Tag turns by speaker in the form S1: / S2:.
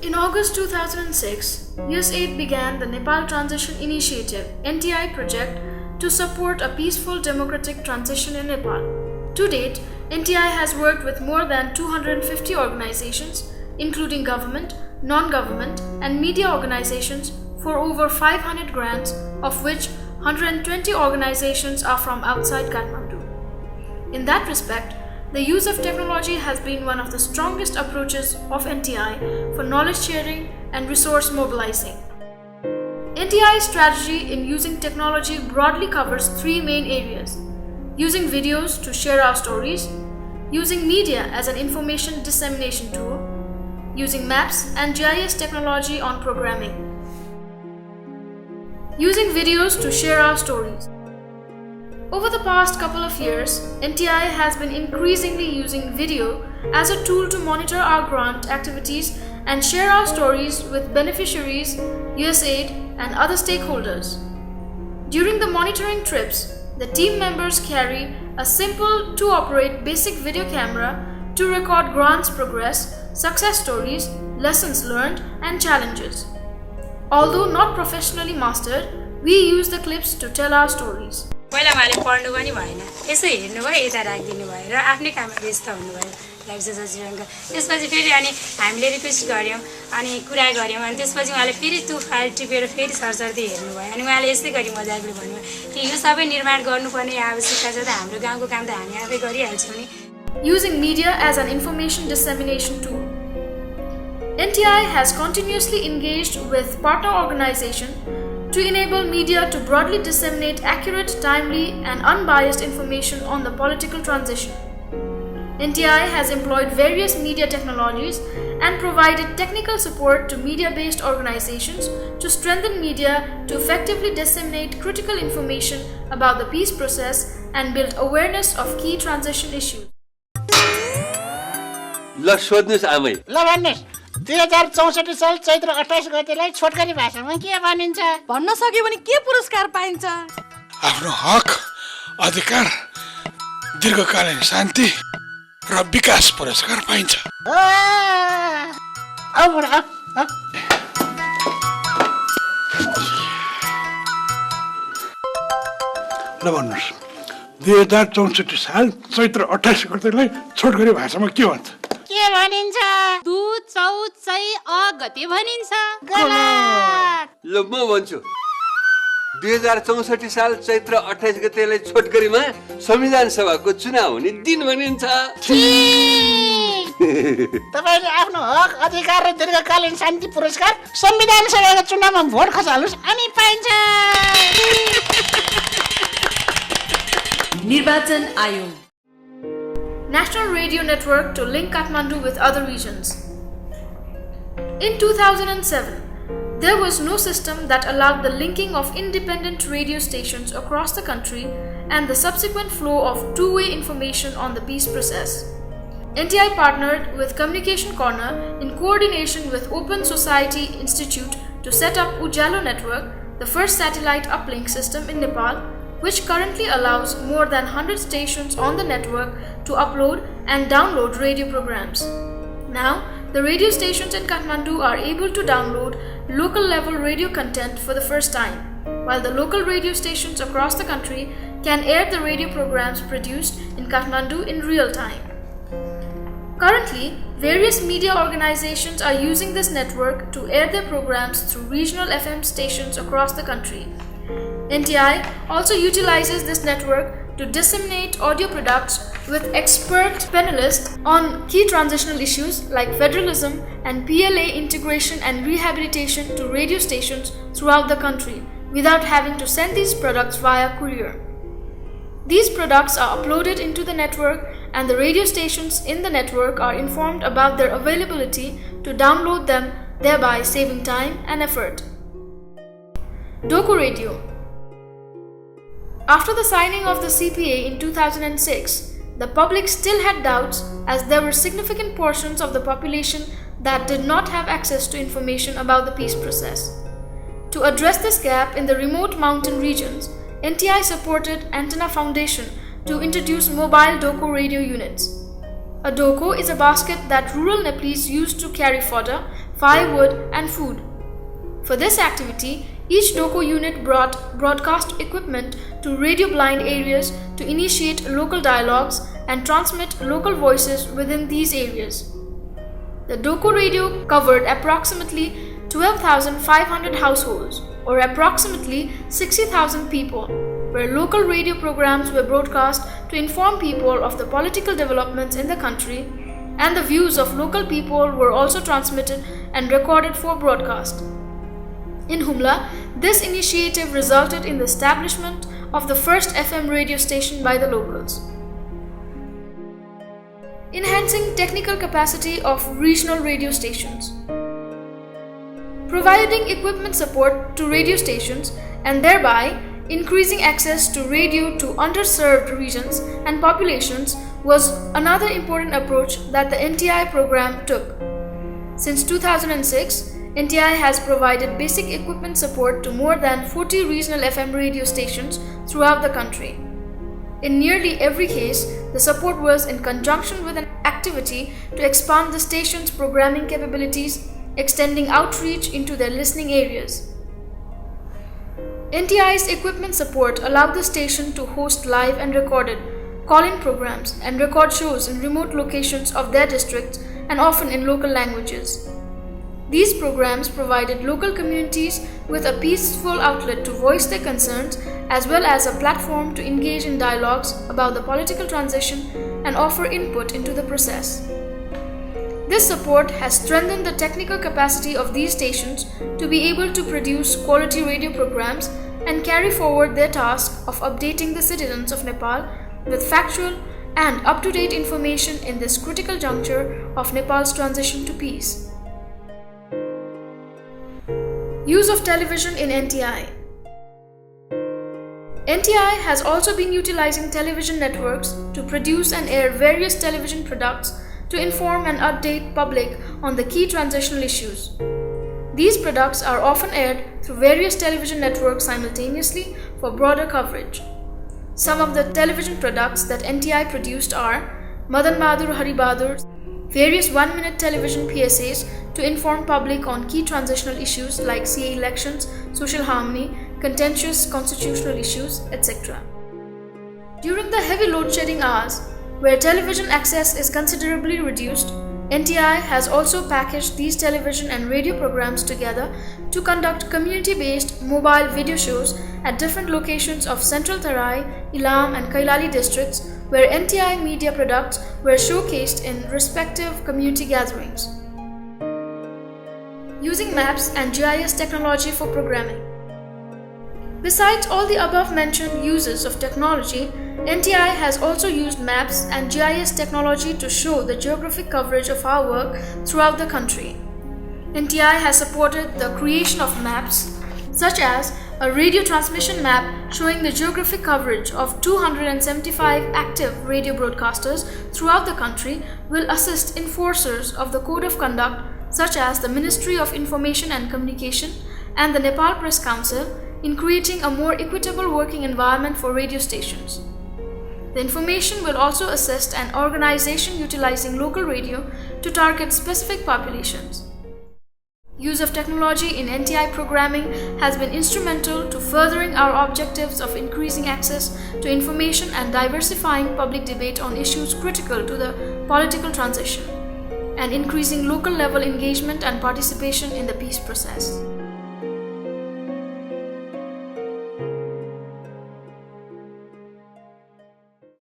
S1: In August 2006, USAID began the Nepal Transition Initiative (NTI) project to support a peaceful democratic transition in Nepal. To date, NTI has worked with more than 250 organizations, including government, non-government, and media organizations for over 500 grants, of which 120 organizations are from outside Kathmandu. In that respect, the use of technology has been one of the strongest approaches of NTI for knowledge sharing and resource mobilizing. NTI's strategy in using technology broadly covers three main areas: using videos to share our stories, using media as an information dissemination tool, using maps and GIS technology on programming. Using videos to share our stories. Over the past couple of years, NTI has been increasingly using video as a tool to monitor our grant activities and share our stories with beneficiaries, USAID, and other stakeholders. During the monitoring trips, the team members carry a simple to-operate basic video camera to record grants progress, success stories, lessons learned, and challenges. Although not professionally mastered, we use the clips to tell our stories.
S2: पहिला उहाँले पढ्नु पनि भएन, यसो हेर्नुभयो, यता राखिदिनु भयो र आफ्नै काममा व्यस्त हुनुभयो लाइफ सचिवसँग। त्यसपछि फेरि अनि हामीले रिक्वेस्ट गऱ्यौँ अनि कुरा गऱ्यौँ अनि त्यसपछि उहाँले फेरि त्यो फाइल टिपेर फेरि सरसर्ती हेर्नुभयो अनि उहाँले यस्तै गरी मजाकले भन्नुभयो कि यो सबै निर्माण गर्नुपर्ने आवश्यकता छ त, हाम्रो गाउँको काम त हामी आफै गरिहाल्छौँ नि।
S1: Using media as an information dissemination tool. NTI has continuously engaged with partner organizations to enable media to broadly disseminate accurate, timely, and unbiased information on the political transition. NTI has employed various media technologies and provided technical support to media-based organizations to strengthen media to effectively disseminate critical information about the peace process and build awareness of key transition issues.
S3: ल सोध्नुस् आमै।
S4: ल भन्नुस् 2064 साल चैत्र 28 गतेलाई छोटकरी भाषामा के भनिन्छ?
S5: भन्न सक्यो भने के पुरस्कार पाइन्छ?
S6: आफ्नो हक, अधिकार, दीर्घकालीन शान्ति र विकास पुरस्कार पाइन्छ। ल भन्नुस् 2064 साल चैत्र 28 गतेलाई छोटकरी भाषामा के भन्छ?
S4: के भनिन्छ?
S5: 2 गते भनिन्छ।
S4: गलत।
S3: ल म भन्छु 2064 साल चैत्र 28 गतेलाई छोटकरीमा संविधान सभाको चुनाव हुने दिन भनिन्छ।
S4: तपाईले आफ्नो हक, अधिकार र दीर्घकालीन शान्ति पुरस्कार संविधान सभाको चुनावमा भोट खसाल्नुस् अनि पाइन्छ।
S5: निर्वाचन आयोग.
S1: National Radio Network to link Kathmandu with other regions. In 2007, there was no system that allowed the linking of independent radio stations across the country and the subsequent flow of two-way information on the peace process. NTI partnered with Communication Corner in coordination with Open Society Institute to set up Ujalo Network, the first satellite uplink system in Nepal, which currently allows more than 100 stations on the network to upload and download radio programs. Now, the radio stations in Kathmandu are able to download local level radio content for the first time, while the local radio stations across the country can air the radio programs produced in Kathmandu in real time. Currently, various media organizations are using this network to air their programs through regional FM stations across the country. NTI also utilizes this network to disseminate audio products with expert panelists on key transitional issues like federalism and PLA integration and rehabilitation to radio stations throughout the country without having to send these products via courier. These products are uploaded into the network and the radio stations in the network are informed about their availability to download them, thereby saving time and effort. Doku Radio. After the signing of the CPA in 2006, the public still had doubts as there were significant portions of the population that did not have access to information about the peace process. To address this gap in the remote mountain regions, NTI supported Antenna Foundation to introduce mobile Doko radio units. A Doko is a basket that rural Nepalese used to carry fodder, firewood, and food. For this activity, each DOCO unit brought broadcast equipment to radio-blind areas to initiate local dialogues and transmit local voices within these areas. The DOCO radio covered approximately 12,500 households, or approximately 60,000 people, where local radio programs were broadcast to inform people of the political developments in the country, and the views of local people were also transmitted and recorded for broadcast. In Humla, this initiative resulted in the establishment of the first FM radio station by the locals. Enhancing technical capacity of regional radio stations. Providing equipment support to radio stations and thereby increasing access to radio to underserved regions and populations was another important approach that the NTI program took. Since 2006, NTI has provided basic equipment support to more than 40 regional FM radio stations throughout the country. In nearly every case, the support was in conjunction with an activity to expand the station's programming capabilities, extending outreach into their listening areas. NTI's equipment support allowed the station to host live and recorded call-in programs and record shows in remote locations of their districts and often in local languages. These programs provided local communities with a peaceful outlet to voice their concerns as well as a platform to engage in dialogues about the political transition and offer input into the process. This support has strengthened the technical capacity of these stations to be able to produce quality radio programs and carry forward their task of updating the citizens of Nepal with factual and up-to-date information in this critical juncture of Nepal's transition to peace. Use of television in NTI. NTI has also been utilizing television networks to produce and air various television products to inform and update public on the key transitional issues. These products are often aired through various television networks simultaneously for broader coverage. Some of the television products that NTI produced are Madan Bahadur Hari Bahadur, various one-minute television PSAs to inform public on key transitional issues like CA elections, social harmony, contentious constitutional issues, etc. During the heavy load-shedding hours, where television access is considerably reduced, NTI has also packaged these television and radio programs together to conduct community-based mobile video shows at different locations of Central Tarai, Ilam and Kailali districts, where NTI media products were showcased in respective community gatherings. Using maps and GIS technology for programming. Besides all the above-mentioned uses of technology, NTI has also used maps and GIS technology to show the geographic coverage of our work throughout the country. NTI has supported the creation of maps, such as a radio transmission map showing the geographic coverage of 275 active radio broadcasters throughout the country will assist enforcers of the Code of Conduct, such as the Ministry of Information and Communication and the Nepal Press Council, in creating a more equitable working environment for radio stations. The information will also assist an organization utilizing local radio to target specific populations. Use of technology in NTI programming has been instrumental to furthering our objectives of increasing access to information and diversifying public debate on issues critical to the political transition, and increasing local level engagement and participation in the peace process.